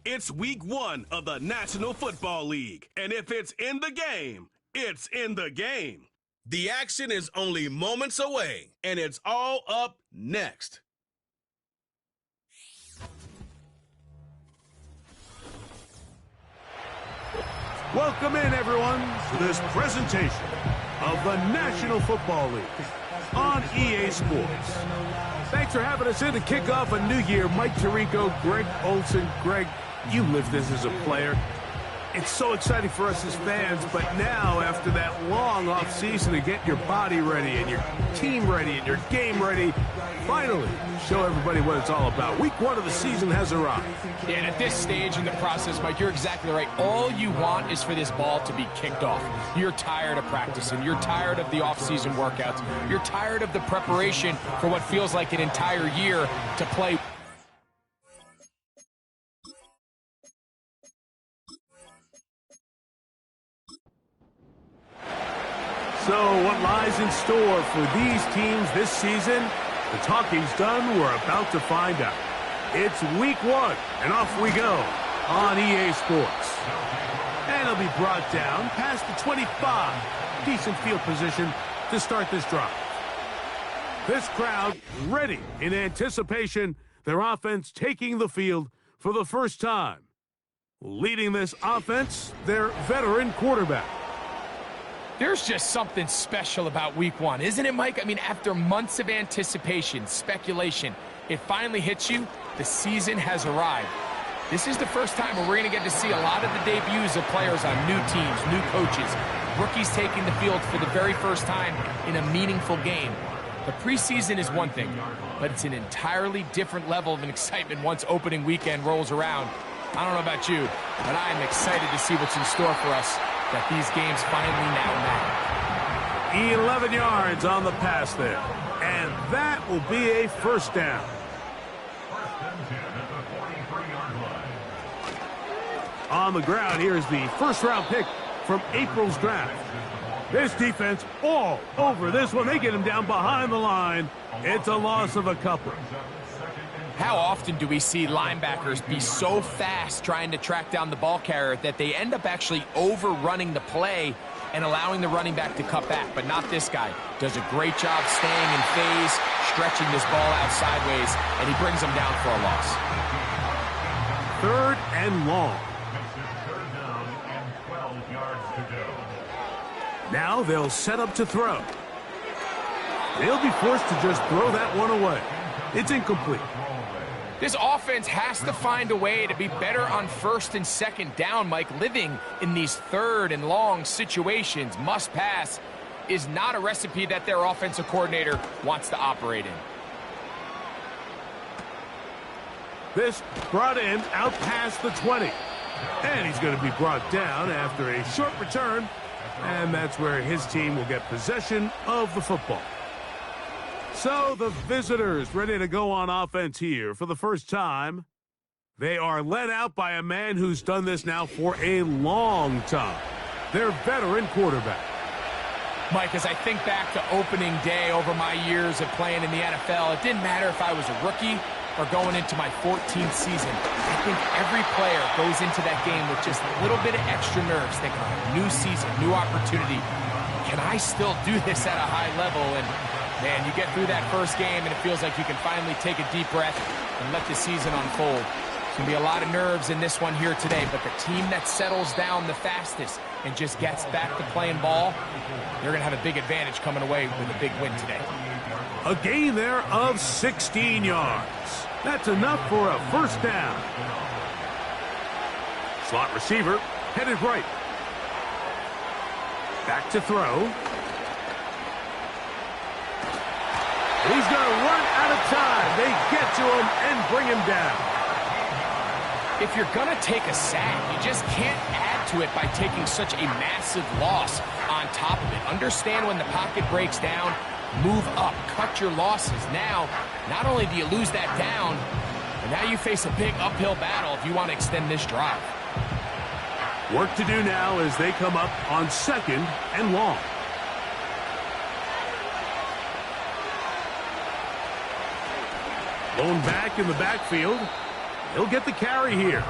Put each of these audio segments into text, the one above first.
It's week 1 of the National Football League. And if it's in the game, it's in the game. The action is only moments away, and it's all up next. Welcome in, everyone, to this presentation of the National Football League on EA Sports. Thanks for having us in to kick off a new year. Mike Tirico, Greg Olson. Greg, you lived this as a player. It's so exciting for us as fans, but now, after that long off-season to get your body ready and your team ready and your game ready, finally show everybody what it's all about. Week 1 of the season has arrived. Yeah, and at this stage in the process, Mike, you're exactly right. All you want is for this ball to be kicked off. You're tired of practicing. You're tired of the off-season workouts. You're tired of the preparation for what feels like an entire year to play. So what lies in store for these teams this season? The talking's done. We're about to find out. It's week 1, and off we go on EA Sports. And it'll be brought down past the 25. Decent field position to start this drive. This crowd ready in anticipation. Their offense taking the field for the first time. Leading this offense, their veteran quarterback. There's just something special about week 1, isn't it, Mike? I mean, after months of anticipation, speculation, it finally hits you. The season has arrived. This is the first time where we're going to get to see a lot of the debuts of players on new teams, new coaches, rookies taking the field for the very first time in a meaningful game. The preseason is one thing, but it's an entirely different level of excitement once opening weekend rolls around. I don't know about you, but I am excited to see what's in store for us, that these games finally now matter. 11 yards on the pass there, and that will be a first down. On the ground, here's the first-round pick from April's draft. This defense all over this one. They get him down behind the line. It's a loss of a couple. How often do we see linebackers be so fast trying to track down the ball carrier that they end up actually overrunning the play and allowing the running back to cut back? But not this guy. Does a great job staying in phase, stretching this ball out sideways, and he brings him down for a loss. 3rd and long. Now they'll set up to throw. They'll be forced to just throw that one away. It's incomplete. This offense has to find a way to be better on 1st and 2nd down, Mike. Living in these 3rd and long situations, must pass, is not a recipe that their offensive coordinator wants to operate in. This brought in out past the 20. And he's going to be brought down after a short return. And that's where his team will get possession of the football. So the visitors ready to go on offense here for the first time. They are led out by a man who's done this now for a long time. Their veteran quarterback. Mike, as I think back to opening day over my years of playing in the NFL, it didn't matter if I was a rookie or going into my 14th season. I think every player goes into that game with just a little bit of extra nerves, thinking, new season, new opportunity. Can I still do this at a high level? And man, you get through that first game and it feels like you can finally take a deep breath and let the season unfold. There's going to be a lot of nerves in this one here today, but the team that settles down the fastest and just gets back to playing ball, they're going to have a big advantage coming away with a big win today. A gain there of 16 yards. That's enough for a first down. Slot receiver headed right. Back to throw. He's going to run out of time. They get to him and bring him down. If you're going to take a sack, you just can't add to it by taking such a massive loss on top of it. Understand when the pocket breaks down, move up, cut your losses. Now, not only do you lose that down, but now you face a big uphill battle if you want to extend this drive. Work to do now as they come up on 2nd and long. Blown back in the backfield. He'll get the carry here.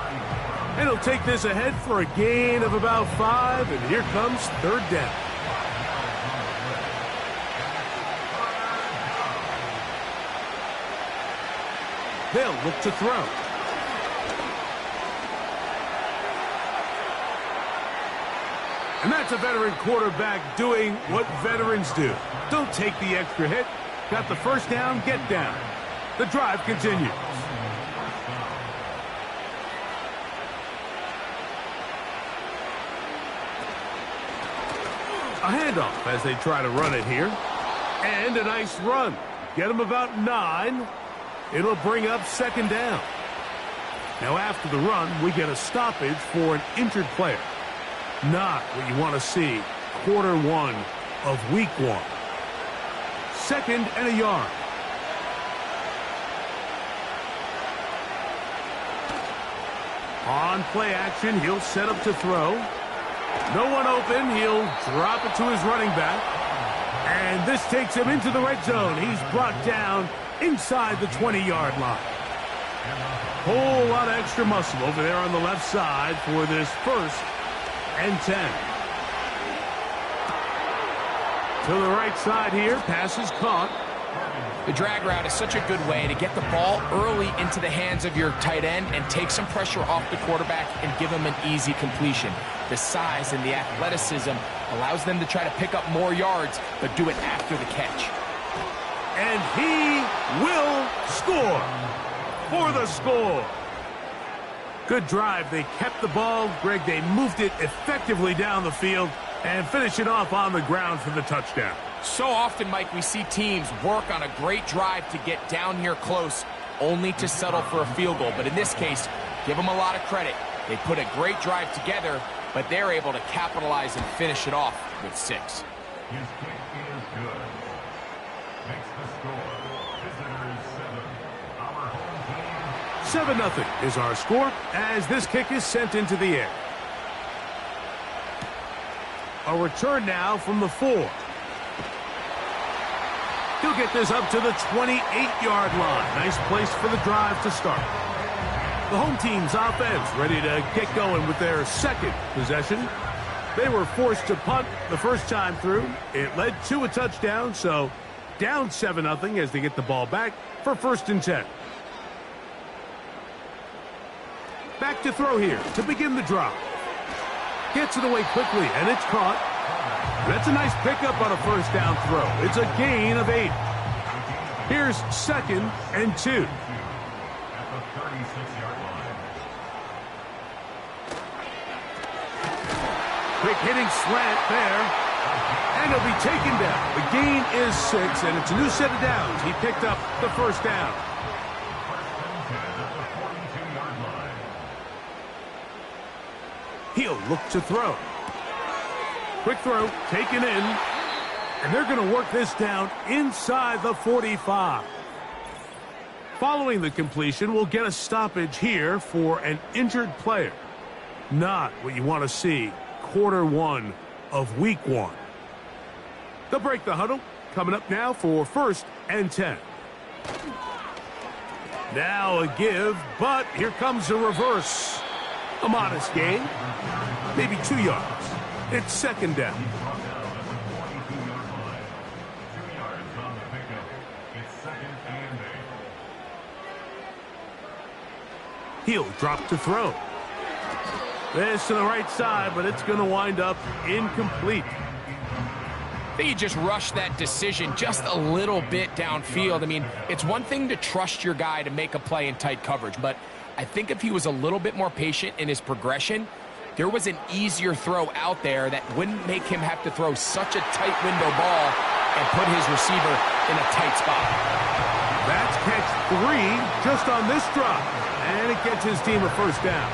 And he'll take this ahead for a gain of about 5, and here comes third down. They'll look to throw. And that's a veteran quarterback doing what veterans do. Don't take the extra hit. Got the first down, get down. The drive continues. A handoff as they try to run it here. And a nice run. Get them about 9. It'll bring up second down. Now after the run, we get a stoppage for an injured player. Not what you want to see quarter 1 of week 1. 2nd and a yard. On play action, he'll set up to throw. No one open. He'll drop it to his running back. And this takes him into the red zone. He's brought down inside the 20-yard line. Whole lot of extra muscle over there on the left side for this 1st and 10. To the right side here. Pass is caught. The drag route is such a good way to get the ball early into the hands of your tight end and take some pressure off the quarterback and give him an easy completion. The size and the athleticism allows them to try to pick up more yards, but do it after the catch. And he will score for the score. Good drive. They kept the ball. Greg, they moved it effectively down the field and finish it off on the ground for the touchdown. So often, Mike, we see teams work on a great drive to get down here close, only to settle for a field goal. But in this case, give them a lot of credit. They put a great drive together, but they're able to capitalize and finish it off with 6. His kick is good. Makes the score. Visitors 7. Our home team 7-0 is our score as this kick is sent into the air. A return now from the 4. He'll get this up to the 28-yard line. Nice place for the drive to start. The home team's offense ready to get going with their 2nd possession. They were forced to punt the first time through. It led to a touchdown, so down 7-0 as they get the ball back for 1st and 10. Back to throw here to begin the drive. Gets it away quickly, and it's caught. That's a nice pickup on a first down throw. It's a gain of 8. Here's 2nd and 2. at the 36-yard line. Quick hitting slant there. And he'll be taken down. The gain is 6, and it's a new set of downs. He picked up the first down. 1st and 10 at the 42-yard line. He'll look to throw. Quick throw, taken in. And they're going to work this down inside the 45. Following the completion, we'll get a stoppage here for an injured player. Not what you want to see quarter 1 of week 1. They'll break the huddle. Coming up now for 1st and 10. Now a give, but here comes a reverse. A modest gain, maybe 2 yards. It's 2nd down. He'll drop to throw. This to the right side, but it's going to wind up incomplete. I think he just rushed that decision just a little bit downfield. I mean, it's one thing to trust your guy to make a play in tight coverage, but I think if he was a little bit more patient in his progression, there was an easier throw out there that wouldn't make him have to throw such a tight window ball and put his receiver in a tight spot. That's catch 3 just on this drop, and it gets his team a first down.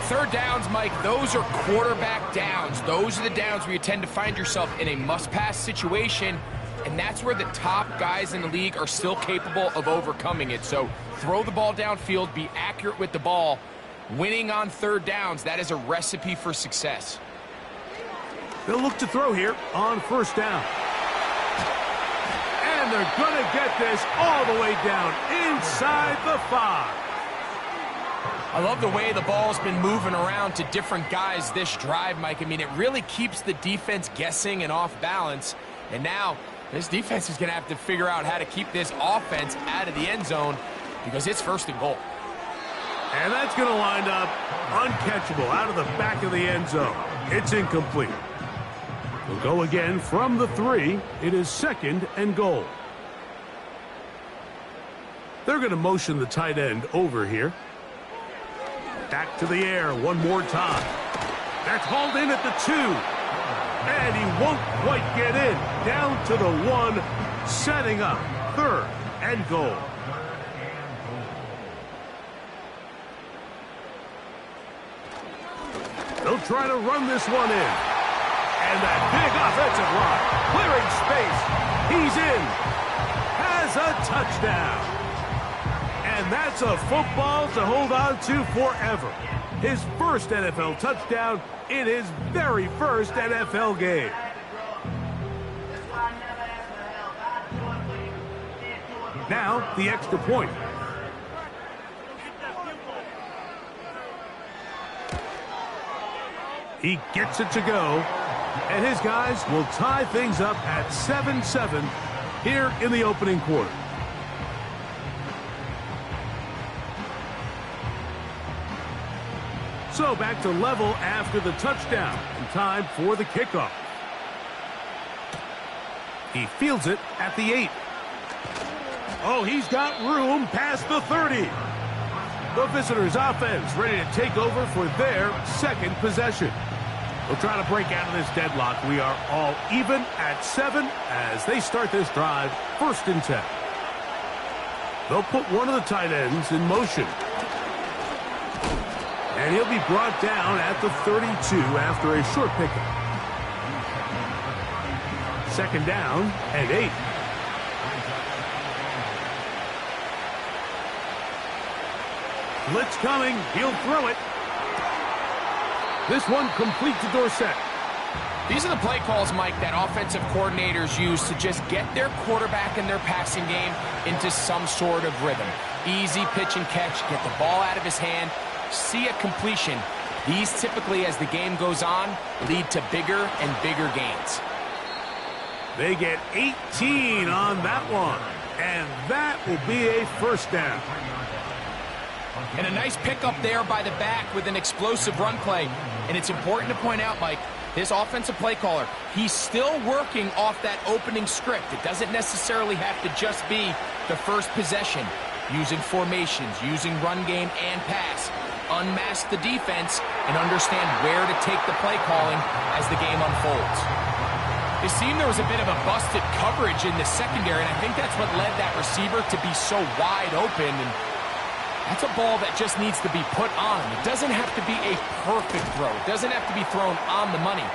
3rd downs, Mike, those are quarterback downs. Those are the downs where you tend to find yourself in a must-pass situation, and that's where the top guys in the league are still capable of overcoming it. So throw the ball downfield, be accurate with the ball. Winning on 3rd downs, that is a recipe for success. They'll look to throw here on 1st down. And they're going to get this all the way down inside the 5. I love the way the ball's been moving around to different guys this drive, Mike. I mean, it really keeps the defense guessing and off balance. And now this defense is going to have to figure out how to keep this offense out of the end zone because it's 1st and goal. And that's going to wind up uncatchable out of the back of the end zone. It's incomplete. We'll go again from the 3. It is 2nd and goal. They're going to motion the tight end over here. Back to the air one more time. That's hauled in at the 2. And he won't quite get in. Down to the 1, setting up 3rd and goal. They'll try to run this one in. And that big offensive line, clearing space. He's in. Has a touchdown. And that's a football to hold on to forever. His first NFL touchdown in his very first NFL game. Now, the extra point. He gets it to go. And his guys will tie things up at 7-7 here in the opening quarter. So back to level after the touchdown. And time for the kickoff. He fields it at the 8. Oh, he's got room past the 30. The visitors' offense ready to take over for their 2nd possession. They'll try to break out of this deadlock. We are all even at 7 as they start this drive, 1st and 10. They'll put one of the tight ends in motion. And he'll be brought down at the 32 after a short pickup. 2nd down and 8. Blitz coming. He'll throw it. This one complete to Dorsett. These are the play calls, Mike, that offensive coordinators use to just get their quarterback and their passing game into some sort of rhythm. Easy pitch and catch, get the ball out of his hand, see a completion. These typically, as the game goes on, lead to bigger and bigger gains. They get 18 on that one, and that will be a 1st down. And a nice pickup there by the back with an explosive run play. And it's important to point out, Mike, this offensive play caller, he's still working off that opening script. It doesn't necessarily have to just be the first possession. Using formations, using run game and pass. Unmask the defense and understand where to take the play calling as the game unfolds. It seemed there was a bit of a busted coverage in the secondary, and I think that's what led that receiver to be so wide open. And that's a ball that just needs to be put on. It doesn't have to be a perfect throw. It doesn't have to be thrown on the money.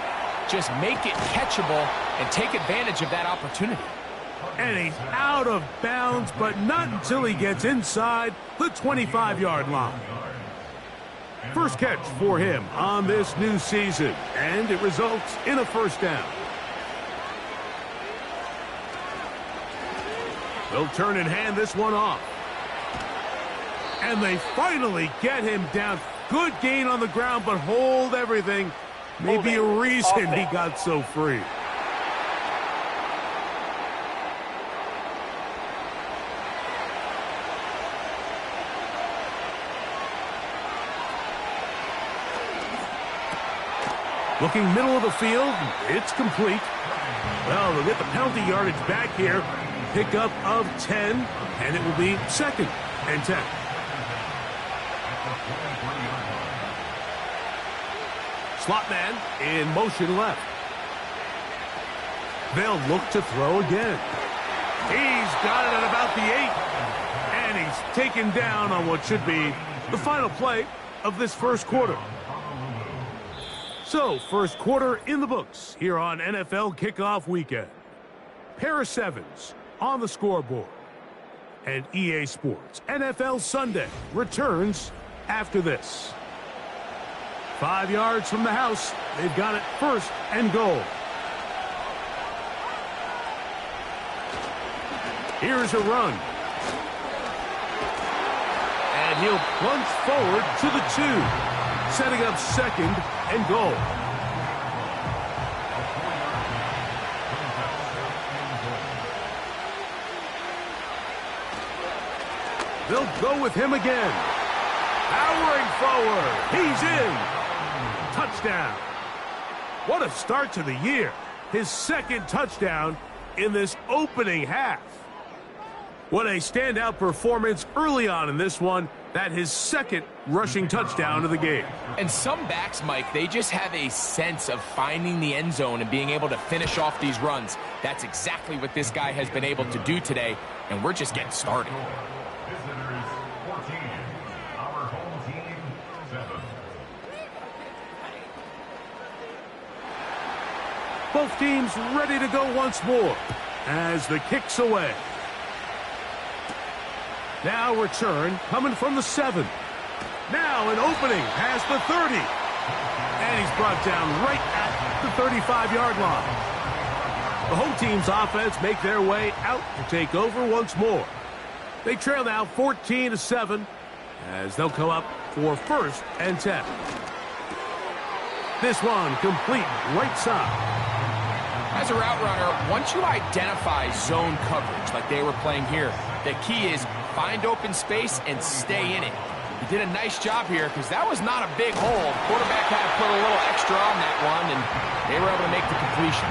Just make it catchable and take advantage of that opportunity. And he's out of bounds, but not until he gets inside the 25-yard line. First catch for him on this new season, and it results in a 1st down. They'll turn and hand this one off. And they finally get him down. Good gain on the ground, but hold everything. Maybe a reason he got so free. Looking middle of the field, it's complete. Well, they'll get the penalty yardage back here. Pickup of 10, and it will be 2nd and 10. Slot man in motion left. They'll look to throw again. He's got it at about the 8. And he's taken down on what should be the final play of this first quarter. So, first quarter in the books here on NFL Kickoff Weekend. Pair of 7s on the scoreboard. And EA Sports NFL Sunday returns after this. 5 yards from the house. They've got it 1st and goal. Here's a run. And And he'll plunge forward to the 2, setting up second and goal. They'll go with him again. Powering forward. He's in. Touchdown. What a start to the year. His second touchdown in this opening half. What a standout performance early on in this one. That his second rushing touchdown of the game. And some backs, Mike, they just have a sense of finding the end zone and being able to finish off these runs. That's exactly what this guy has been able to do today, and we're just getting started. Visitors 14, our home team 7. Both teams ready to go once more as the kick's away. Now return coming from the 7. Now an opening past the 30. And he's brought down right at the 35-yard line. The home team's offense make their way out to take over once more. They trail now 14-7 as they'll come up for 1st and 10. This one complete right side. As a route runner, once you identify zone coverage like they were playing here, the key is find open space and stay in it. He did a nice job here because that was not a big hole. Quarterback had to put a little extra on that one, and they were able to make the completion.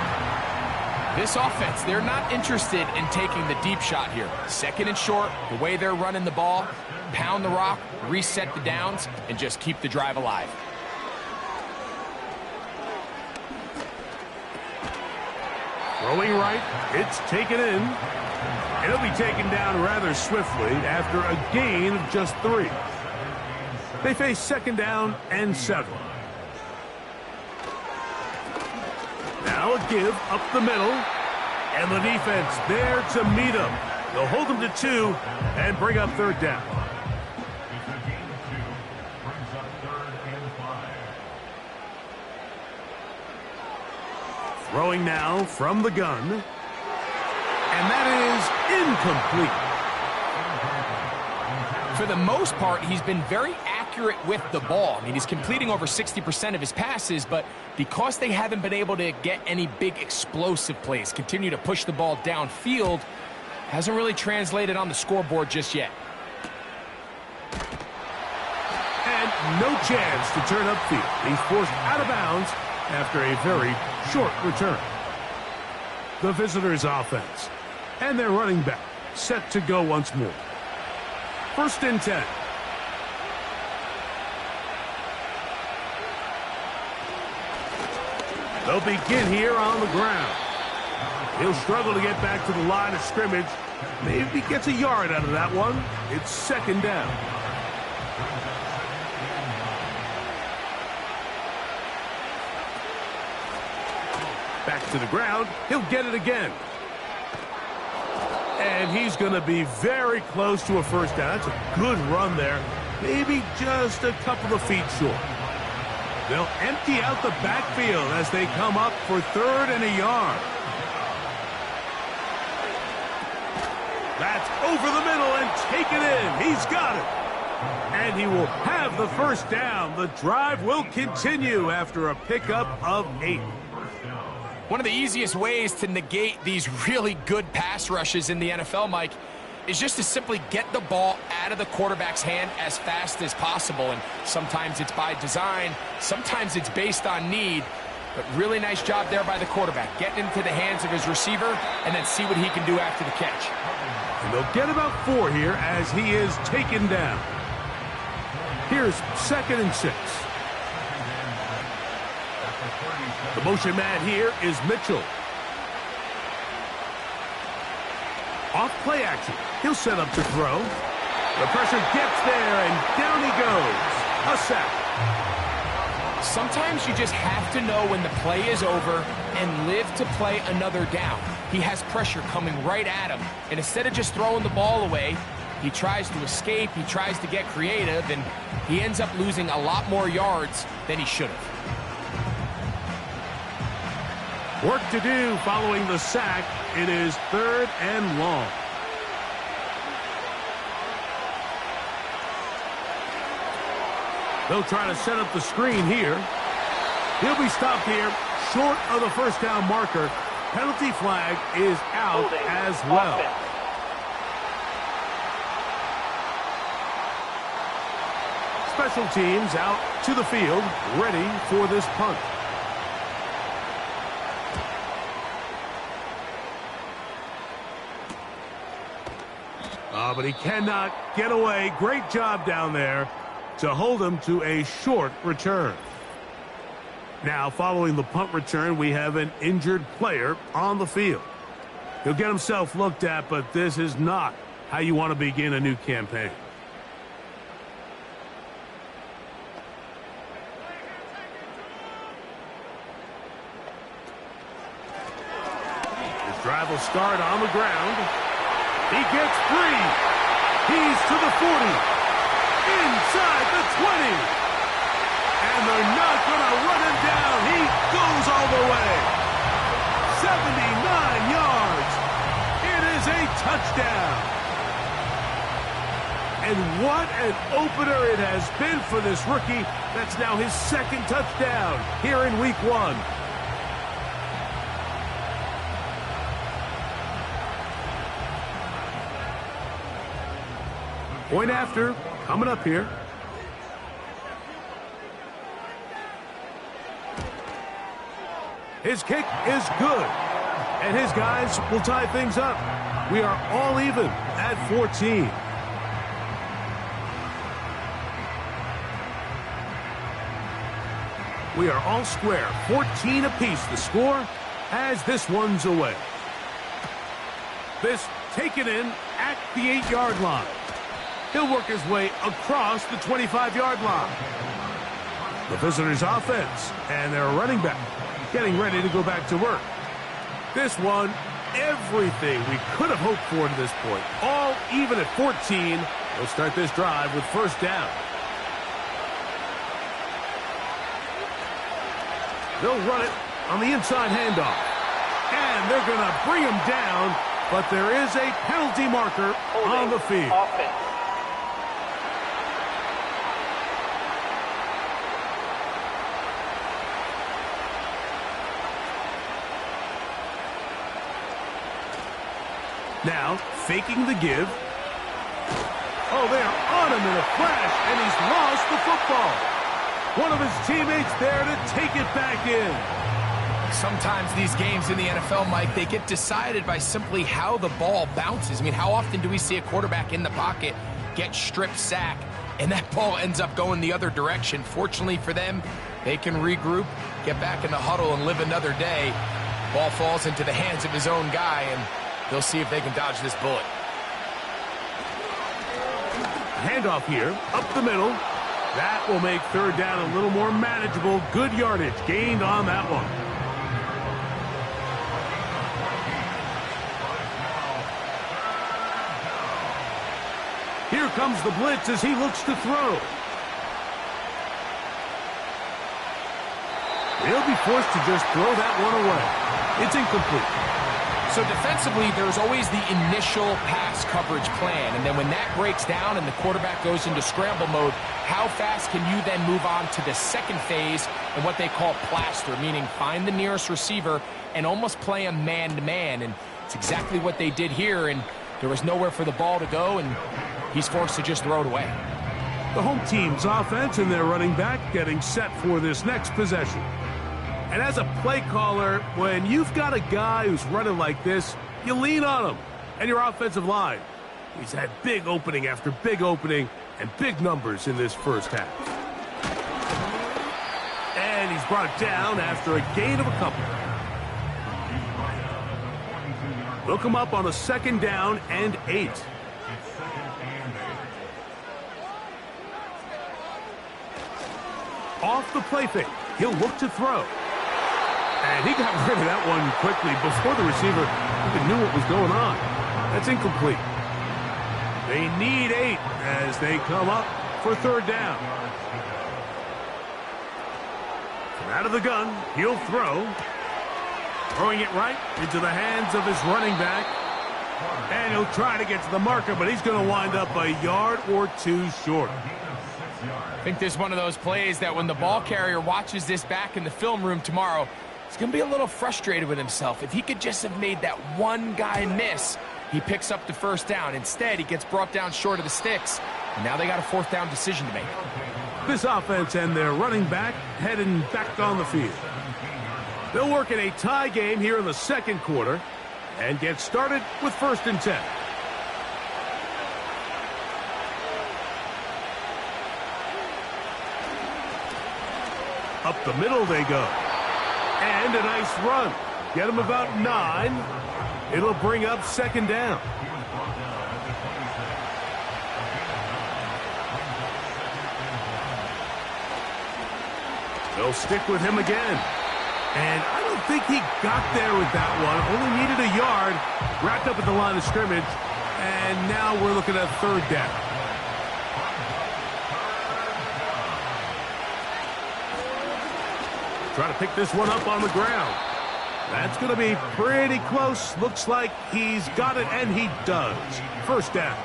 This offense, they're not interested in taking the deep shot here. 2nd and short, the way they're running the ball, pound the rock, reset the downs, and just keep the drive alive. Throwing right, it's taken in. It'll be taken down rather swiftly after a gain of just 3. They face 2nd down and 7. Now a give up the middle. And the defense there to meet him. They'll hold him to 2 and bring up 3rd down. It's a gain of 2. Brings up 3rd and 5. Throwing now from the gun. And that is incomplete. For the most part, he's been very accurate with the ball. I mean, he's completing over 60% of his passes, but because they haven't been able to get any big explosive plays, continue to push the ball downfield, hasn't really translated on the scoreboard just yet. And no chance to turn upfield. He's forced out of bounds after a very short return. The visitors' offense and their running back set to go once more. 1st and 10. They'll begin here on the ground. He'll struggle to get back to the line of scrimmage. Maybe gets a yard out of that one. It's 2nd down. Back to the ground. He'll get it again. And he's going to be very close to a 1st down. That's a good run there. Maybe just a couple of feet short. They'll empty out the backfield as they come up for 3rd and a yard. That's over the middle and taken in. He's got it. And he will have the 1st down. The drive will continue after a pickup of 8. One of the easiest ways to negate these really good pass rushes in the NFL, Mike, is just to simply get the ball out of the quarterback's hand as fast as possible. And sometimes it's by design, sometimes it's based on need. But really nice job there by the quarterback, getting into the hands of his receiver and then see what he can do after the catch. And they'll get about 4 here as he is taken down. Here's 2nd and 6. The motion man here is Mitchell. Off play action. He'll set up to throw. The pressure gets there, and down he goes. A sack. Sometimes you just have to know when the play is over and live to play another down. He has pressure coming right at him, and instead of just throwing the ball away, he tries to escape, he tries to get creative, and he ends up losing a lot more yards than he should have. Work to do following the sack. It is 3rd and long. They'll try to set up the screen here. He'll be stopped here, short of the first down marker. Penalty flag is out as well. Special teams out to the field, ready for this punt. But he cannot get away. Great job down there to hold him to a short return. Now, following the punt return, we have an injured player on the field. He'll get himself looked at, but this is not how you want to begin a new campaign. His drive will start on the ground. He gets free. He's to the 40. Inside the 20. And they're not going to run him down. He goes all the way. 79 yards. It is a touchdown. And what an opener it has been for this rookie. That's now his second touchdown here in week 1. Point after, coming up here. His kick is good. And his guys will tie things up. We are all even at 14. We are all square. 14 apiece the score as this one's away. This taken in at the 8-yard line. He'll work his way across the 25-yard line. The visitors' offense and their running back getting ready to go back to work. This one, everything we could have hoped for to this point. All even at 14. They'll start this drive with first down. They'll run it on the inside handoff. And they're going to bring him down, but there is a penalty marker on the field. Offense. Now, faking the give. Oh, they are on him in a flash, and he's lost the football. One of his teammates there to take it back in. Sometimes these games in the NFL, Mike, they get decided by simply how the ball bounces. I mean, how often do we see a quarterback in the pocket get stripped sack, and that ball ends up going the other direction? Fortunately for them, they can regroup, get back in the huddle, and live another day. Ball falls into the hands of his own guy, and they'll see if they can dodge this bullet. Handoff here, up the middle. That will make third down a little more manageable. Good yardage gained on that one. Here comes the blitz as he looks to throw. He'll be forced to just throw that one away. It's incomplete. So defensively, there's always the initial pass coverage plan, and then when that breaks down and the quarterback goes into scramble mode, how fast can you then move on to the second phase and what they call plaster, meaning find the nearest receiver and almost play him man-to-man, and it's exactly what they did here, and there was nowhere for the ball to go, and he's forced to just throw it away. The home team's offense and their running back getting set for this next possession. And as a play caller, when you've got a guy who's running like this, you lean on him. And your offensive line, he's had big opening after big opening and big numbers in this first half. And he's brought down after a gain of a couple. They'll come up on a 2nd down and 8. Off the play fake, he'll look to throw. And he got rid of that one quickly before the receiver even knew what was going on. That's incomplete. They need 8 as they come up for third down. From out of the gun, he'll throw. Throwing it right into the hands of his running back. And he'll try to get to the marker, but he's going to wind up a yard or two short. I think this is one of those plays that when the ball carrier watches this back in the film room tomorrow, he's going to be a little frustrated with himself. If he could just have made that one guy miss, he picks up the first down. Instead, he gets brought down short of the sticks, and now they got a fourth down decision to make. This offense and their running back heading back on the field. They'll work in a tie game here in the second quarter and get started with 1st and 10. Up the middle they go. And a nice run. Get them about 9. It'll bring up 2nd down. They'll stick with him again. And I don't think he got there with that one. Only needed a yard. Wrapped up at the line of scrimmage. And now we're looking at 3rd down. Try to pick this one up on the ground. That's going to be pretty close. Looks like he's got it, and he does. 1st down.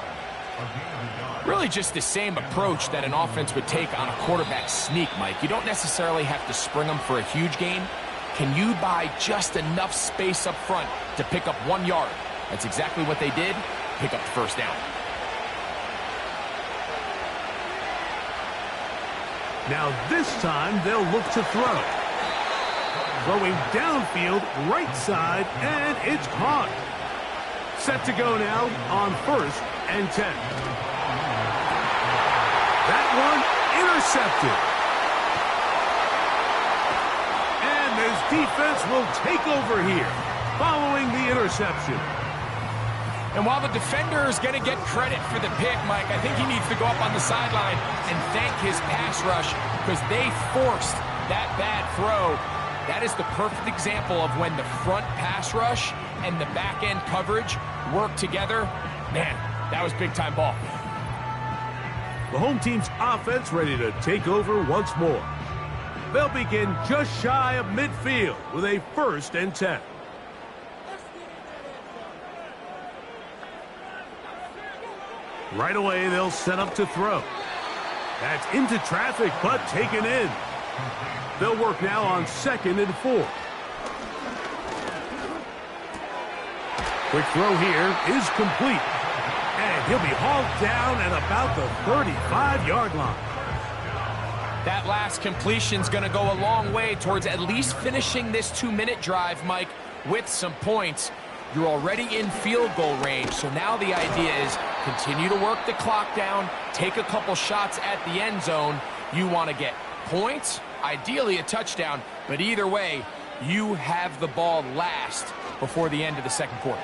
Really just the same approach that an offense would take on a quarterback sneak, Mike. You don't necessarily have to spring them for a huge gain. Can you buy just enough space up front to pick up 1 yard? That's exactly what they did. Pick up the 1st down. Now this time they'll look to throw. Throwing downfield, right side, and it's caught. Set to go now on 1st and 10. That one intercepted. And this defense will take over here following the interception. And while the defender is going to get credit for the pick, Mike, I think he needs to go up on the sideline and thank his pass rush because they forced that bad throw. That is the perfect example of when the front pass rush and the back end coverage work together. Man, that was big time ball. The home team's offense ready to take over once more. They'll begin just shy of midfield with a 1st and 10. Right away, they'll set up to throw. That's into traffic, but taken in. They'll work now on 2nd and 4. Quick throw here is complete. And he'll be hauled down at about the 35-yard line. That last completion's going to go a long way towards at least finishing this 2-minute drive, Mike, with some points. You're already in field goal range, so now the idea is continue to work the clock down, take a couple shots at the end zone. You want to get points, ideally a touchdown, but either way, you have the ball last before the end of the second quarter.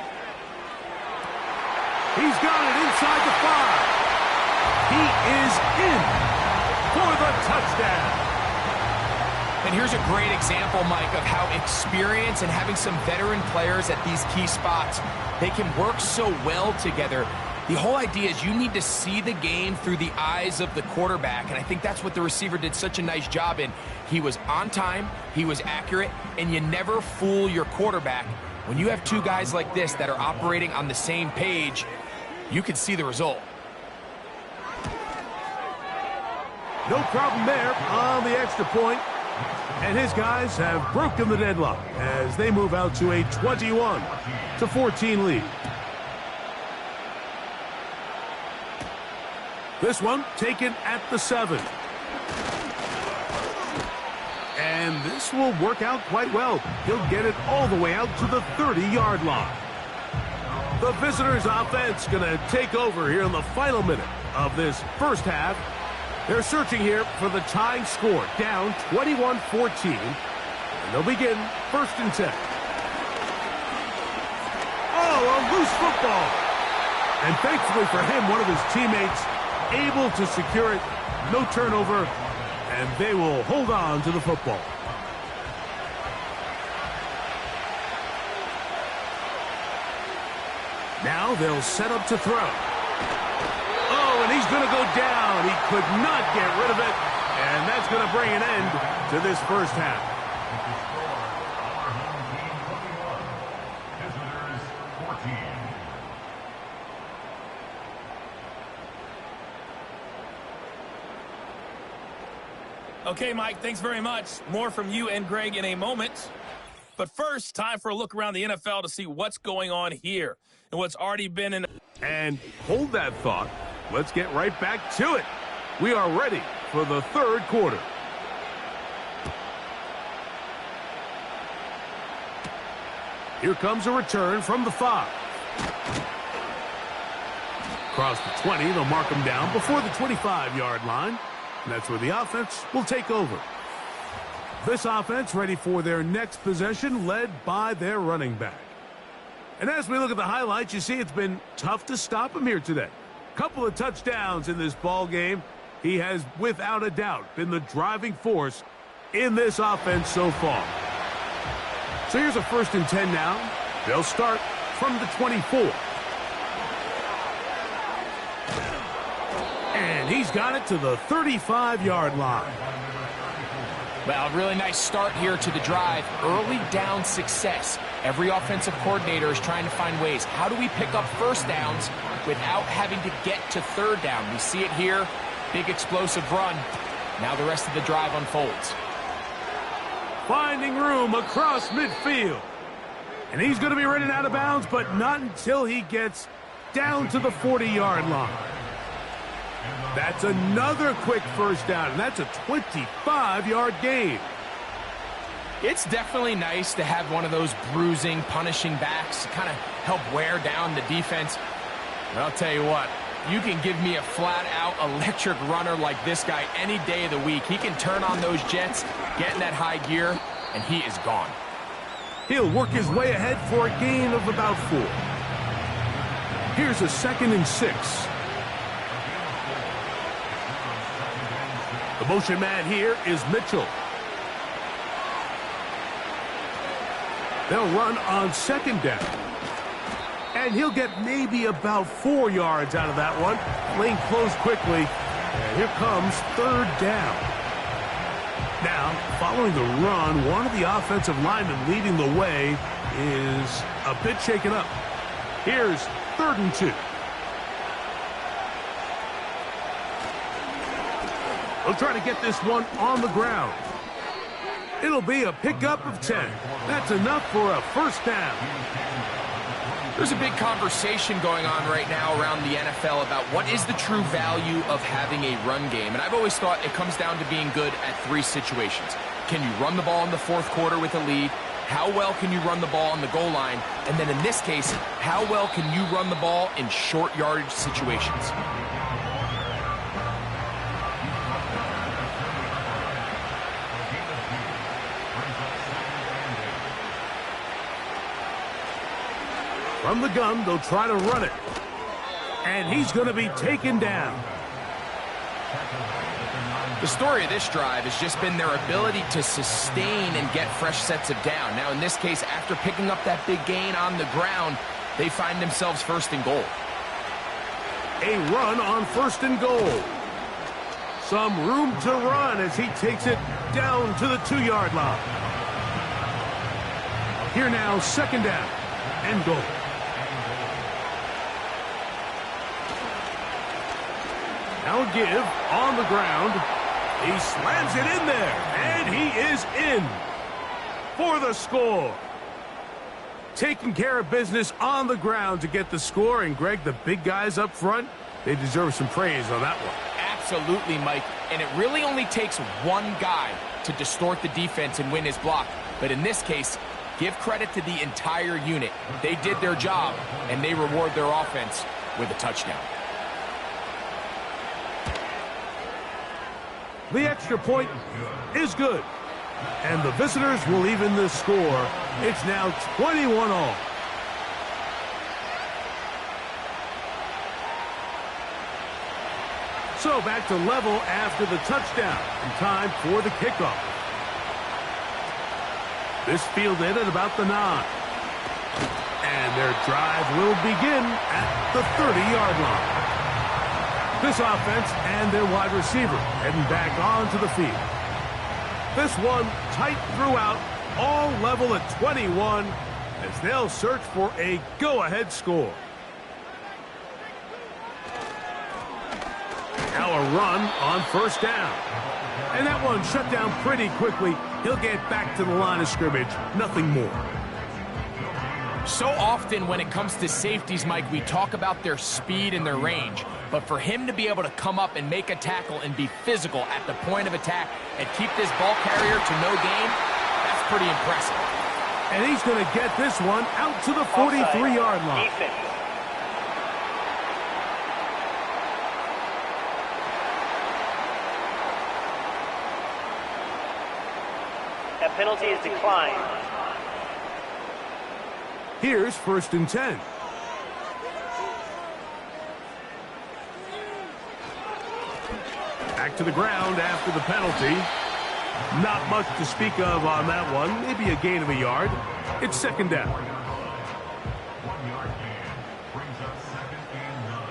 He's got it inside the 5. He is in for the touchdown. And here's a great example, Mike, of how experience and having some veteran players at these key spots, they can work so well together. The whole idea is you need to see the game through the eyes of the quarterback, and I think that's what the receiver did such a nice job in. He was on time, he was accurate, and you never fool your quarterback. When you have two guys like this that are operating on the same page, you can see the result. No problem there on the extra point. And his guys have broken the deadlock as they move out to a 21-14 lead. This one taken at the 7. And this will work out quite well. He'll get it all the way out to the 30-yard line. The visitors' offense going to take over here in the final minute of this first half. They're searching here for the tying score, down 21-14. And they'll begin 1st and 10. Oh, a loose football. And thankfully for him, one of his teammates able to secure it. No turnover, and they will hold on to the football. Now they'll set up to throw. Oh, and he's going to go down. He could not get rid of it, and that's going to bring an end to this first half. Our home team 21, visitors 14. Okay, Mike, thanks very much. More from you and Greg in a moment. But first, time for a look around the NFL to see what's going on here and what's already been in. And hold that thought. Let's get right back to it. We are ready for the third quarter. Here comes a return from the 5. Across the 20, they'll mark him down before the 25-yard line. And that's where the offense will take over. This offense ready for their next possession, led by their running back. And as we look at the highlights, you see it's been tough to stop him here today. Couple of touchdowns in this ball game. He has, without a doubt, been the driving force in this offense so far. So here's a 1st and 10 now. They'll start from the 24. And he's got it to the 35-yard line. Well, really nice start here to the drive. Early down success. Every offensive coordinator is trying to find ways. How do we pick up first downs without having to get to third down? We see it here. Big explosive run. Now the rest of the drive unfolds. Finding room across midfield. And he's going to be running out of bounds, but not until he gets down to the 40-yard line. That's another quick first down, and that's a 25-yard gain. It's definitely nice to have one of those bruising, punishing backs to kind of help wear down the defense. But I'll tell you what, you can give me a flat-out electric runner like this guy any day of the week. He can turn on those jets, get in that high gear, and he is gone. He'll work his way ahead for a gain of about 4. Here's a 2nd and 6. The motion man here is Mitchell. They'll run on 2nd down. And he'll get maybe about 4 yards out of that one. Lane closed quickly. And here comes 3rd down. Now, following the run, one of the offensive linemen leading the way is a bit shaken up. Here's 3rd and 2. They'll try to get this one on the ground. It'll be a pickup of 10. That's enough for a first down. There's a big conversation going on right now around the NFL about what is the true value of having a run game. And I've always thought it comes down to being good at 3 situations. Can you run the ball in the 4th quarter with a lead? How well can you run the ball on the goal line? And then in this case, how well can you run the ball in short yardage situations? From the gun, they'll try to run it. And he's going to be taken down. The story of this drive has just been their ability to sustain and get fresh sets of down. Now, in this case, after picking up that big gain on the ground, they find themselves 1st and goal. A run on 1st and goal. Some room to run as he takes it down to the 2-yard line. Here now, 2nd down and goal. Now a give on the ground. He slams it in there, and he is in for the score. Taking care of business on the ground to get the score. And, Greg, the big guys up front, they deserve some praise on that one. Absolutely, Mike. And it really only takes one guy to distort the defense and win his block. But in this case, give credit to the entire unit. They did their job, and they reward their offense with a touchdown. The extra point is good. And the visitors will even the score. It's now 21-all. So back to level after the touchdown. And time for the kickoff. This fielded at about the 9. And their drive will begin at the 30-yard line. This offense and their wide receiver heading back onto the field. This one tight throughout, all level at 21 as they'll search for a go-ahead score. Now a a run on first down. And that one shut down pretty quickly. He'll get back to the line of scrimmage. Nothing more. So often when it comes to safeties, Mike, we talk about their speed and their range. But for him to be able to come up and make a tackle and be physical at the point of attack and keep this ball carrier to no gain, that's pretty impressive. And he's going to get this one out to the 43-yard line. Defense. That penalty is declined. Here's 1st and 10. Back to the ground after the penalty. Not much to speak of on that one. Maybe a gain of a yard. It's 2nd down. 1-yard gain brings up 2nd and 9.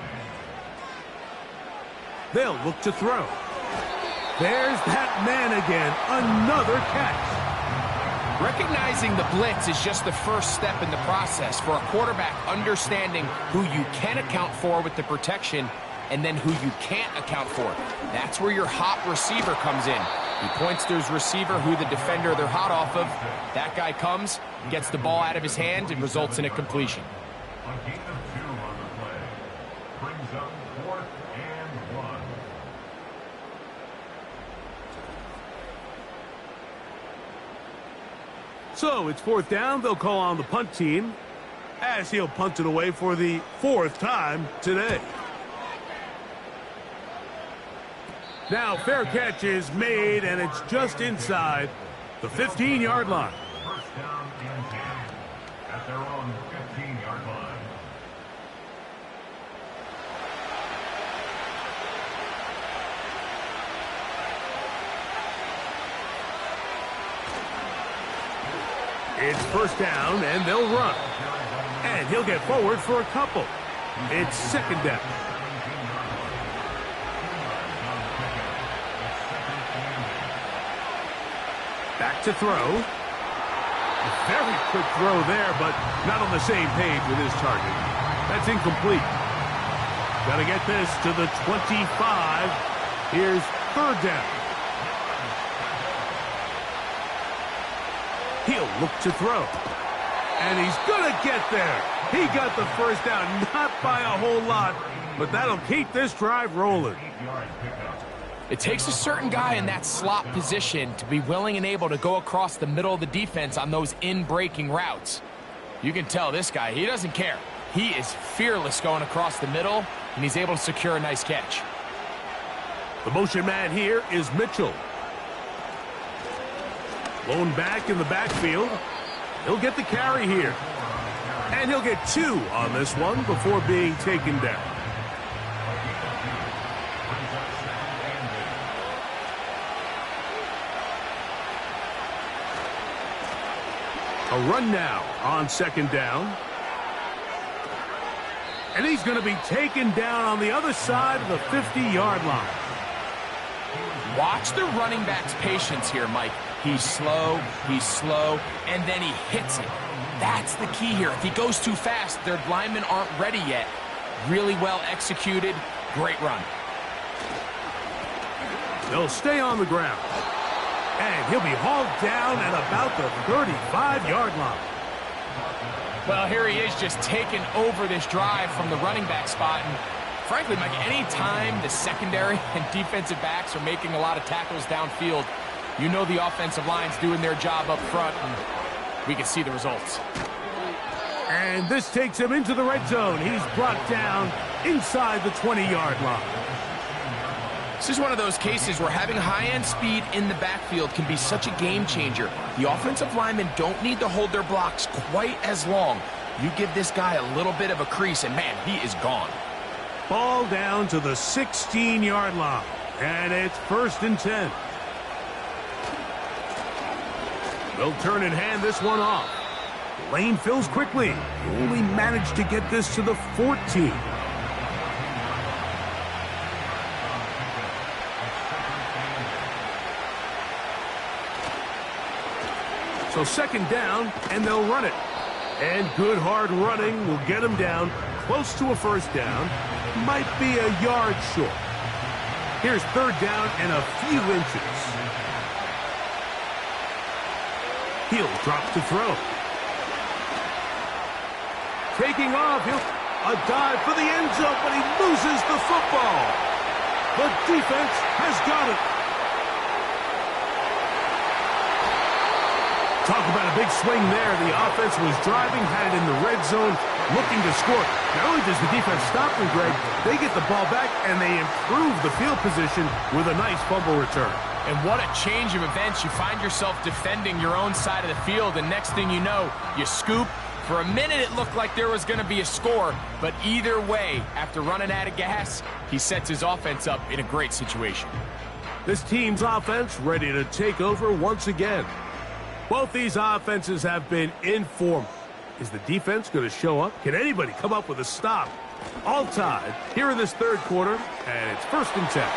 They'll look to throw. There's that man again. Another catch. Recognizing the blitz is just the first step in the process for a quarterback understanding who you can account for with the protection and then who you can't account for. That's where your hot receiver comes in. He points to his receiver who the defender they're hot off of. That guy comes, gets the ball out of his hand, and results in a completion. A gain of 2 on the play brings up 4th and 1. So it's 4th down. They'll call on the punt team as he'll punt it away for the 4th time today. Now fair catch is made, and it's just inside the 15-yard line. 1st down and 10 at their own 15-yard line. It's 1st down, and they'll run. And he'll get forward for a couple. It's 2nd down. Back to throw. A very quick throw there, but not on the same page with his target. That's incomplete. Got to get this to the 25. Here's 3rd down. He'll look to throw. And he's going to get there. He got the 1st down, not by a whole lot, but that'll keep this drive rolling. It takes a certain guy in that slot position to be willing and able to go across the middle of the defense on those in-breaking routes. You can tell this guy, he doesn't care. He is fearless going across the middle, and he's able to secure a nice catch. The motion man here is Mitchell. Blown back in the backfield. He'll get the carry here. And he'll get 2 on this one before being taken down. A run now on 2nd down. And he's going to be taken down on the other side of the 50-yard line. Watch the running back's patience here, Mike. He's slow, and then he hits it. That's the key here. If he goes too fast, their linemen aren't ready yet. Really well executed. Great run. They'll stay on the ground. And he'll be hauled down at about the 35-yard line. Well, here he is just taking over this drive from the running back spot. And frankly, Mike, any time the secondary and defensive backs are making a lot of tackles downfield, you know the offensive line's doing their job up front, and we can see the results. And this takes him into the red zone. He's brought down inside the 20-yard line. This is one of those cases where having high-end speed in the backfield can be such a game changer. The offensive linemen don't need to hold their blocks quite as long. You give this guy a little bit of a crease, and man, he is gone. Ball down to the 16-yard line. And it's 1st and 10. They'll turn and hand this one off. Lane fills quickly. Only managed to get this to the 14. So 2nd down, and they'll run it. And good hard running will get him down close to a 1st down. Might be a yard short. Here's third down and a few inches. He'll drop to throw. Taking off, a dive for the end zone, but he loses the football. The defense has got it. Talk about a big swing there. The offense was driving, had it in the red zone, looking to score. Not only does the defense stop them, Greg, they get the ball back and they improve the field position with a nice fumble return. And what a change of events. You find yourself defending your own side of the field, and next thing you know, you scoop. For a minute, it looked like there was going to be a score, but either way, after running out of gas, he sets his offense up in a great situation. This team's offense ready to take over once again. Both these offenses have been in form. Is the defense going to show up? Can anybody come up with a stop? All tied here in this third quarter, and it's 1st and 10.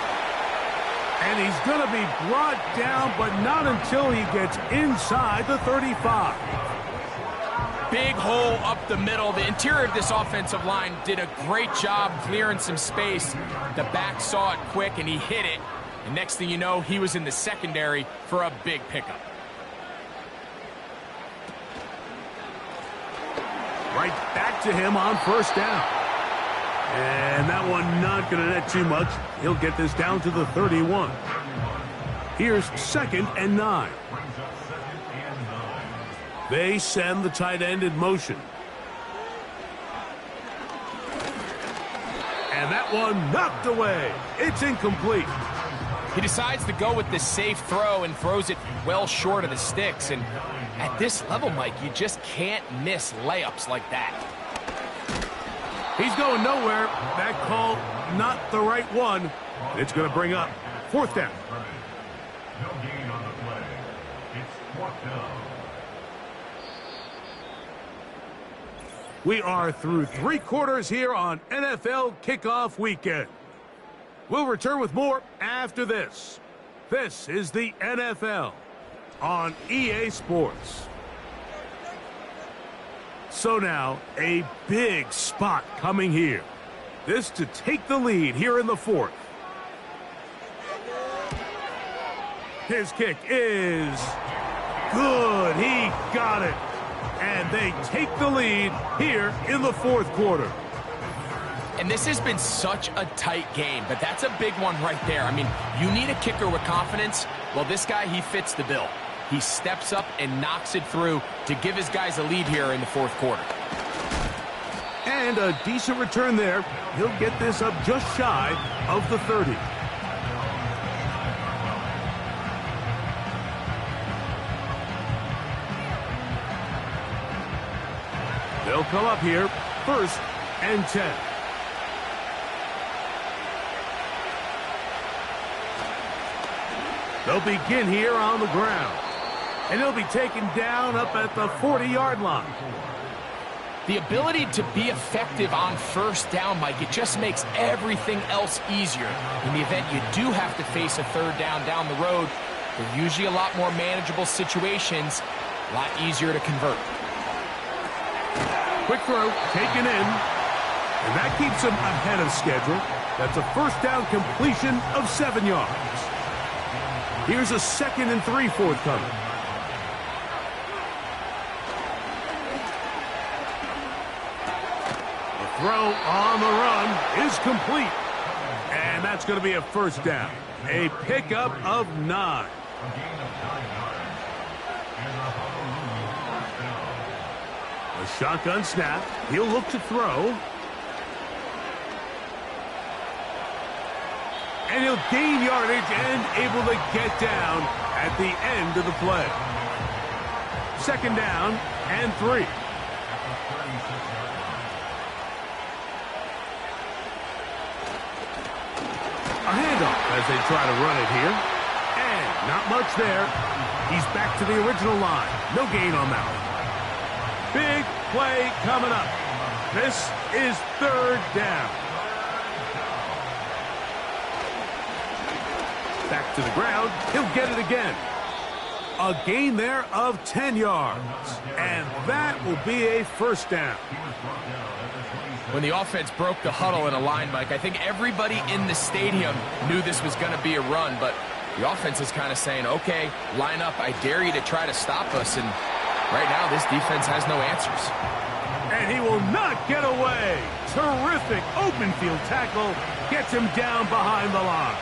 And he's going to be brought down, but not until he gets inside the 35. Big hole up the middle. The interior of this offensive line did a great job clearing some space. The back saw it quick, and he hit it. And next thing you know, he was in the secondary for a big pickup. Right back to him on 1st down. And that one not going to net too much. He'll get this down to the 31. Here's 2nd and 9. They send the tight end in motion. And that one knocked away. It's incomplete. He decides to go with the safe throw and throws it well short of the sticks. And at this level, Mike, you just can't miss layups like that. He's going nowhere. That call, not the right one. It's going to bring up 4th down. No gain on the play. It's 4th down. We are through 3 quarters here on NFL Kickoff Weekend. We'll return with more after this. This is the NFL on EA Sports. So now, a big spot coming here. This to take the lead here in the 4th. His kick is good. He got it. And they take the lead here in the 4th quarter. And this has been such a tight game, but that's a big one right there. I mean, you need a kicker with confidence. Well, this guy, he fits the bill. He steps up and knocks it through to give his guys a lead here in the 4th quarter. And a decent return there. He'll get this up just shy of the 30. They'll come up here, 1st and 10. They'll begin here on the ground. And he'll be taken down up at the 40-yard line. The ability to be effective on 1st down, Mike, it just makes everything else easier. In the event you do have to face a 3rd down the road, they're usually a lot more manageable situations, a lot easier to convert. Quick throw, taken in, and that keeps him ahead of schedule. That's a 1st down completion of 7 yards. Here's a 2nd and 3 forthcoming. The throw on the run is complete, and that's going to be a 1st down. A pickup of 9. A gain of 9 yards. And a Honolulu first down. A shotgun snap. He'll look to throw. And he'll gain yardage and able to get down at the end of the play. 2nd down and 3. A handoff as they try to run it here. And not much there. He's back to the original line. No gain on that one. Big play coming up. This is 3rd down. Back to the ground. He'll get it again. A gain there of 10 yards. And that will be a 1st down. He was brought down at the 27. When the offense broke the huddle in a line, Mike, I think everybody in the stadium knew this was going to be a run, but the offense is kind of saying, okay, line up, I dare you to try to stop us, and right now this defense has no answers. And he will not get away. Terrific open field tackle. Gets him down behind the line.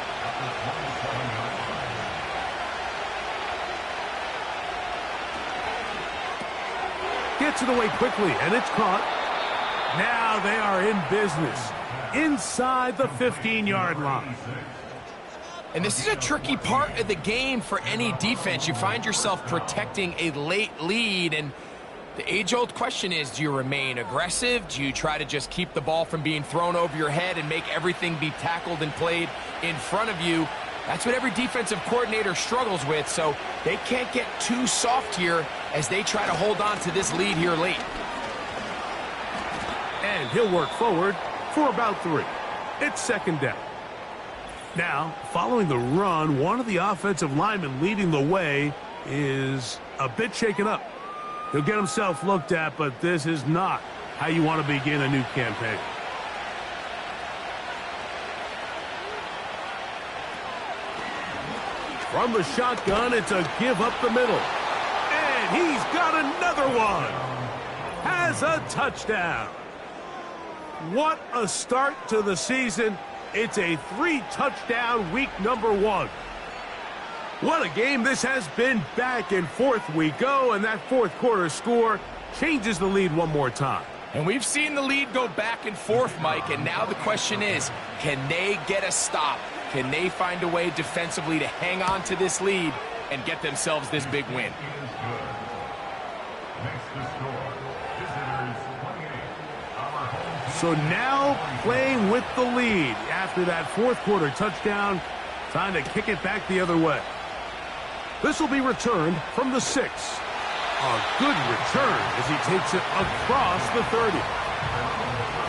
Gets it away quickly, and it's caught. Now they are in business inside the 15-yard line. And this is a tricky part of the game for any defense. You find yourself protecting a late lead, and the age-old question is, do you remain aggressive? Do you try to just keep the ball from being thrown over your head and make everything be tackled and played in front of you? That's what every defensive coordinator struggles with, so they can't get too soft here as they try to hold on to this lead here late. And he'll work forward for about 3. It's second down. Now, following the run, one of the offensive linemen leading the way is a bit shaken up. He'll get himself looked at, but this is not how you want to begin a new campaign. From the shotgun, it's a give up the middle. And he's got another one. Has a touchdown. What a start to the season. It's a 3-touchdown week number 1. What a game this has been. Back and forth we go, and that fourth quarter score changes the lead one more time. And we've seen the lead go back and forth, Mike, and now the question is, can they get a stop? Can they find a way defensively to hang on to this lead and get themselves this big win? So now playing with the lead after that fourth quarter touchdown, time to kick it back the other way. This will be returned from the 6. A good return as he takes it across the 30.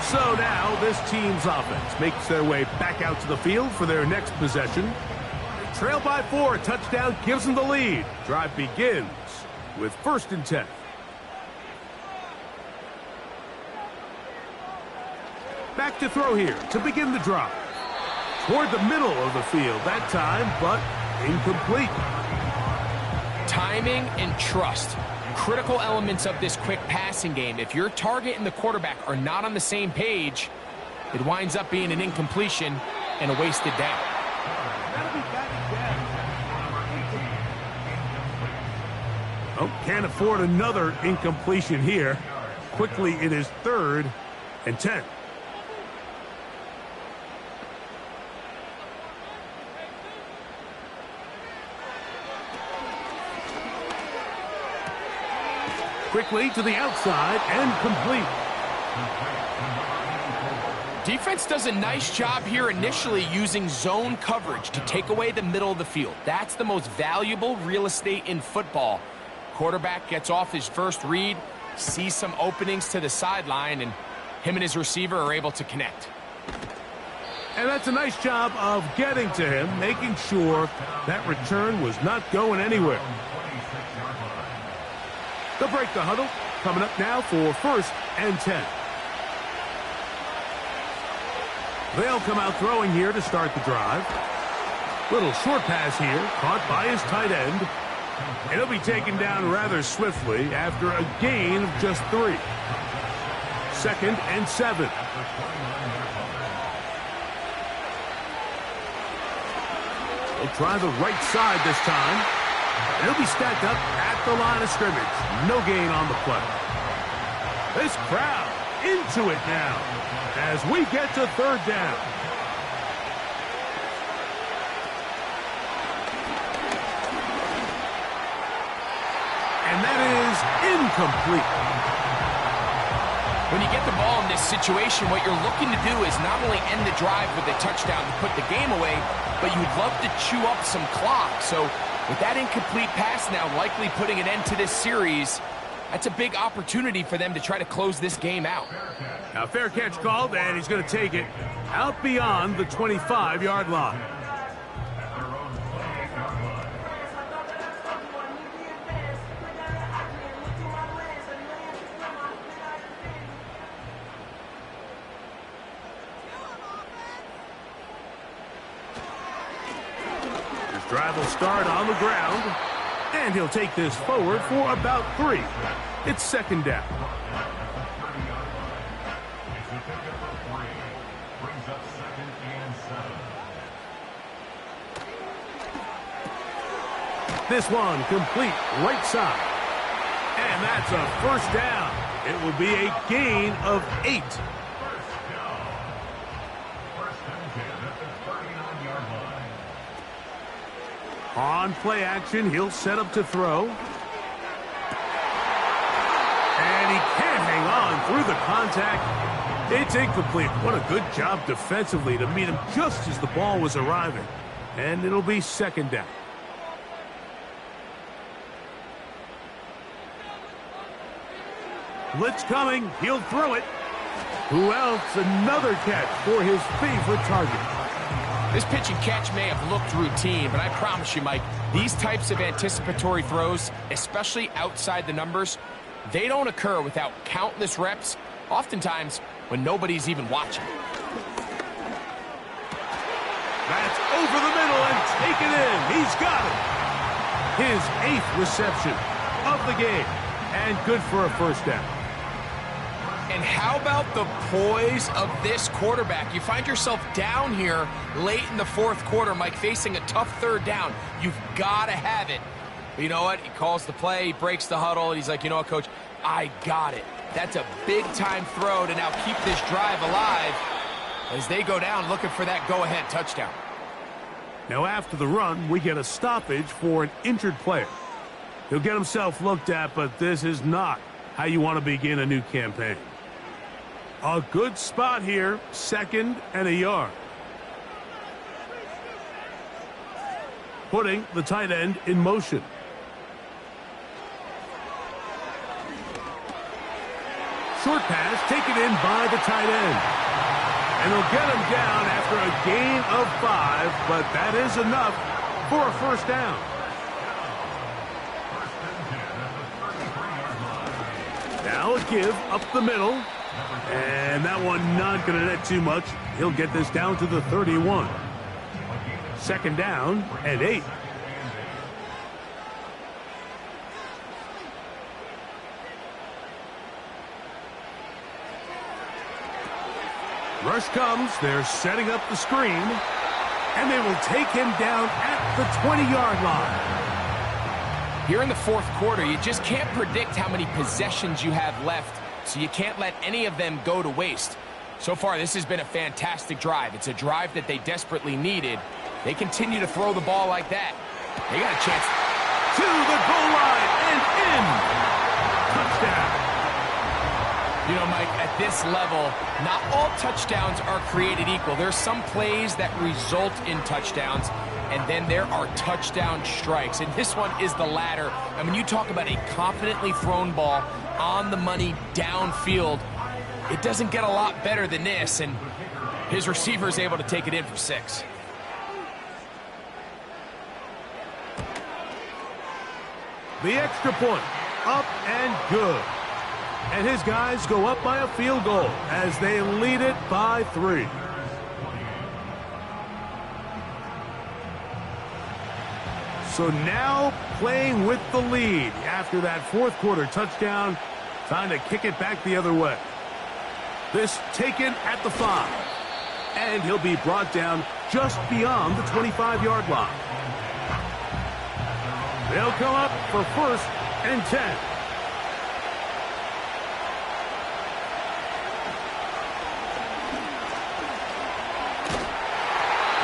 So now this team's offense makes their way back out to the field for their next possession. They trail by 4. A touchdown gives them the lead. Drive begins with 1st and 10. Back to throw here to begin the drive. Toward the middle of the field that time, but incomplete. Timing and trust, critical elements of this quick passing game. If your target and the quarterback are not on the same page, it winds up being an incompletion and a wasted down. Oh, can't afford another incompletion here. Quickly, it is 3rd and 10. Quickly to the outside and complete. Defense does a nice job here initially using zone coverage to take away the middle of the field. That's the most valuable real estate in football. Quarterback gets off his first read, sees some openings to the sideline, and him and his receiver are able to connect. And that's a nice job of getting to him, making sure that return was not going anywhere. They'll break the huddle. Coming up now for 1st and 10. They'll come out throwing here to start the drive. Little short pass here, caught by his tight end. And he'll be taken down rather swiftly after a gain of just 3. 2nd and 7. They'll try the right side this time. He'll be stacked up at the line of scrimmage. No gain on the play. This crowd into it now as we get to 3rd down. And that is incomplete. When you get the ball in this situation, what you're looking to do is not only end the drive with a touchdown to put the game away, but you'd love to chew up some clock. So with that incomplete pass now likely putting an end to this series, that's a big opportunity for them to try to close this game out. Now fair catch called, and he's going to take it out beyond the 25-yard line. Drive will start on the ground, and he'll take this forward for about 3. It's second down. It's a pickup for 3. Brings up 2nd and 7. This one complete right side. And that's a first down. It will be a gain of 8. First down. First and 10 at the 39-yard line. On play action, he'll set up to throw. And he can't hang on through the contact. It's incomplete. What a good job defensively to meet him just as the ball was arriving. And it'll be second down. Blitz coming. He'll throw it. Who else? Another catch for his favorite target. This pitch and catch may have looked routine, but I promise you, Mike, these types of anticipatory throws, especially outside the numbers, they don't occur without countless reps, oftentimes when nobody's even watching. That's over the middle and taken in. He's got it. His 8th reception of the game, and good for a first down. And how about the poise of this quarterback? You find yourself down here late in the 4th quarter, Mike, facing a tough 3rd down. You've got to have it. But you know what? He calls the play, he breaks the huddle, and he's like, you know what, Coach? I got it. That's a big-time throw to now keep this drive alive as they go down looking for that go-ahead touchdown. Now after the run, we get a stoppage for an injured player. He'll get himself looked at, but this is not how you want to begin a new campaign. A good spot here, 2nd and a yard. Putting the tight end in motion. Short pass taken in by the tight end. And he'll get him down after a gain of 5, but that is enough for a first down. Now a give up the middle. And that one not going to net too much. He'll get this down to the 31. Second down and 8. Rush comes. They're setting up the screen. And they will take him down at the 20-yard line. Here in the 4th quarter, you just can't predict how many possessions you have left, so you can't let any of them go to waste. So far, this has been a fantastic drive. It's a drive that they desperately needed. They continue to throw the ball like that. They got a chance. To the goal line and in. Touchdown. You know, Mike, at this level, not all touchdowns are created equal. There's some plays that result in touchdowns, and then there are touchdown strikes. And this one is the latter. I mean, you talk about a confidently thrown ball on the money downfield. It doesn't get a lot better than this, and his receiver is able to take it in for 6. The extra point, up and good. And his guys go up by a field goal as they lead it by 3. So now playing with the lead after that 4th quarter touchdown, trying to kick it back the other way. This taken at the 5. And he'll be brought down just beyond the 25-yard line. They'll come up for 1st and 10.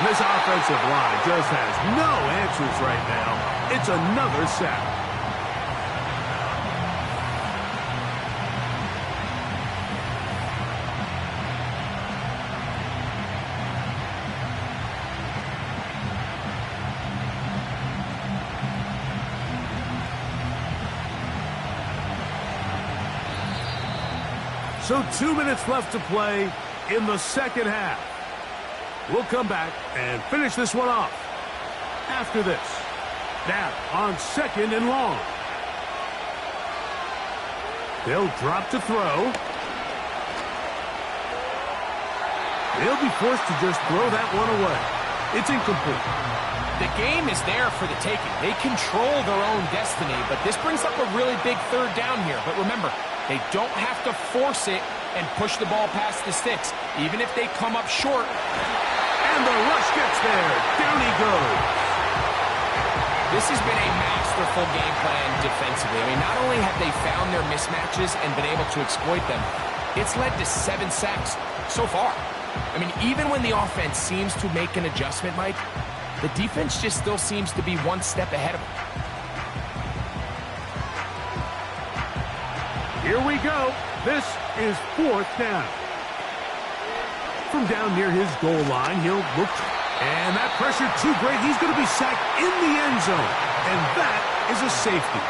This offensive line just has no answers right now. It's another sack. So 2 minutes left to play in the second half. We'll come back and finish this one off after this. Now on 2nd and long. They'll drop to throw. They'll be forced to just throw that one away. It's incomplete. The game is there for the taking. They control their own destiny, but this brings up a really big third down here. But remember, they don't have to force it and push the ball past the sticks, even if they come up short. And the rush gets there. Down he goes. This has been a masterful game plan defensively. I mean, not only have they found their mismatches and been able to exploit them, it's led to 7 sacks so far. I mean, even when the offense seems to make an adjustment, Mike, the defense just still seems to be one step ahead of them. Here we go. This is 4th down. From down near his goal line, he'll look. And that pressure too great. He's going to be sacked in the end zone. And that is a safety.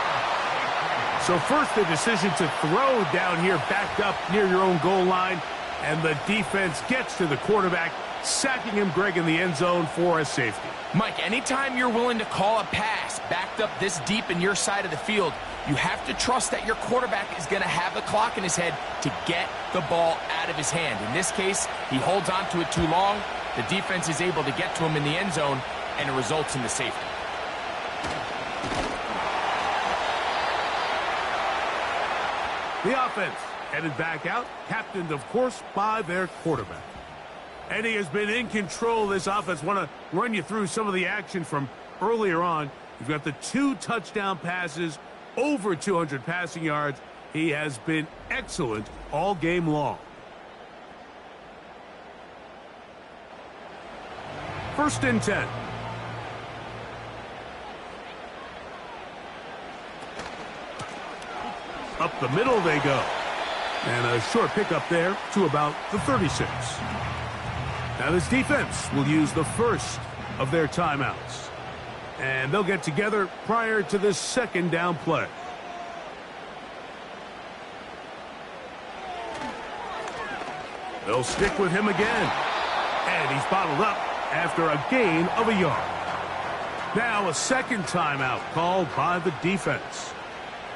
So first, the decision to throw down here backed up near your own goal line. And the defense gets to the quarterback, sacking him, Greg, in the end zone for a safety. Mike, anytime you're willing to call a pass backed up this deep in your side of the field, you have to trust that your quarterback is going to have the clock in his head to get the ball out of his hand. In this case, he holds on to it too long. The defense is able to get to him in the end zone, and it results in the safety. The offense headed back out, captained, of course, by their quarterback. And he has been in control of this offense. Want to run you through some of the action from earlier on. You've got the 2 touchdown passes, over 200 passing yards. He has been excellent all game long. 1st and 10. Up the middle they go. And a short pickup there to about the 36. Now this defense will use the first of their timeouts. And they'll get together prior to this 2nd down play. They'll stick with him again. And he's bottled up after a gain of a yard. Now a 2nd timeout called by the defense.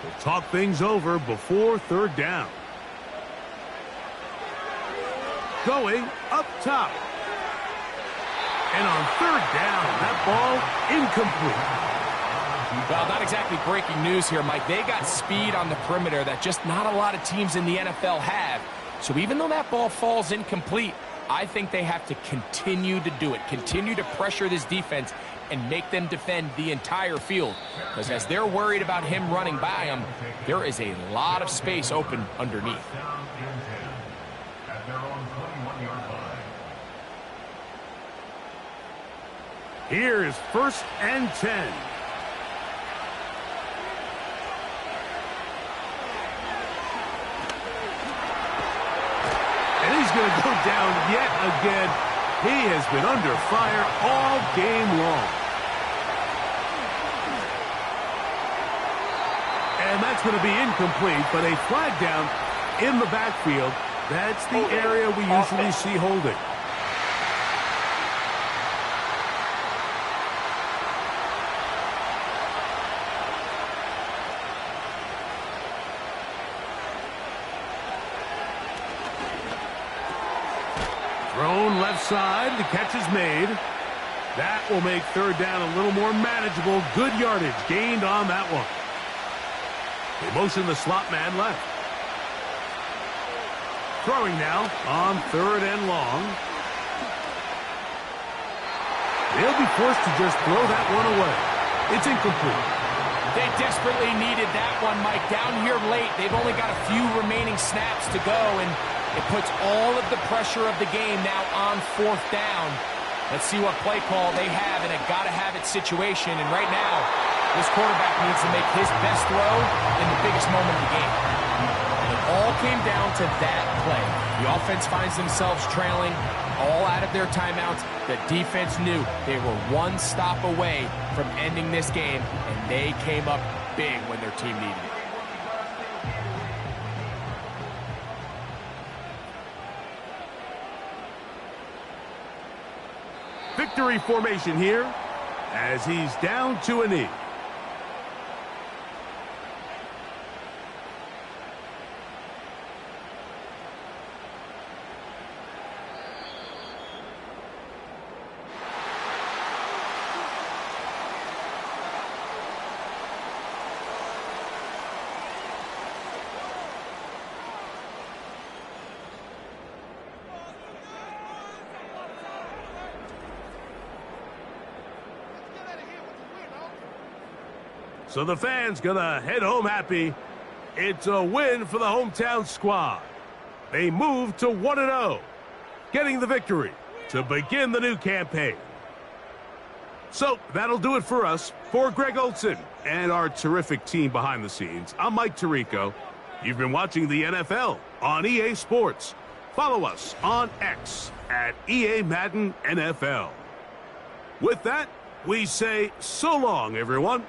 We'll talk things over before 3rd down. Going up top. And on 3rd down, that ball incomplete. Well, not exactly breaking news here, Mike. They got speed on the perimeter that just not a lot of teams in the NFL have. So even though that ball falls incomplete, I think they have to continue to do it. Continue to pressure this defense and make them defend the entire field. Because as they're worried about him running by them, there is a lot of space open underneath. Here is 1st and 10. And he's going to go down yet again. He has been under fire all game long. And that's going to be incomplete, but a flag down in the backfield. That's the area we usually see holding. Thrown left side, the catch is made. That will make 3rd down a little more manageable. Good yardage gained on that one. They motion the slot man left. Throwing now on 3rd and long. They'll be forced to just throw that one away. It's incomplete. They desperately needed that one, Mike. Down here late, they've only got a few remaining snaps to go, and it puts all of the pressure of the game now on 4th down. Let's see what play call they have in a gotta-have-it situation. And right now, this quarterback needs to make his best throw in the biggest moment of the game. And it all came down to that play. The offense finds themselves trailing, all out of their timeouts. The defense knew they were one stop away from ending this game, and they came up big when their team needed it. Victory formation here as he's down to a knee. So the fans gonna head home happy. It's a win for the hometown squad. They move to 1-0, getting the victory to begin the new campaign. So that'll do it for us. For Greg Olson and our terrific team behind the scenes, I'm Mike Tirico. You've been watching the NFL on EA Sports. Follow us on X at EA Madden NFL. With that, we say so long, everyone.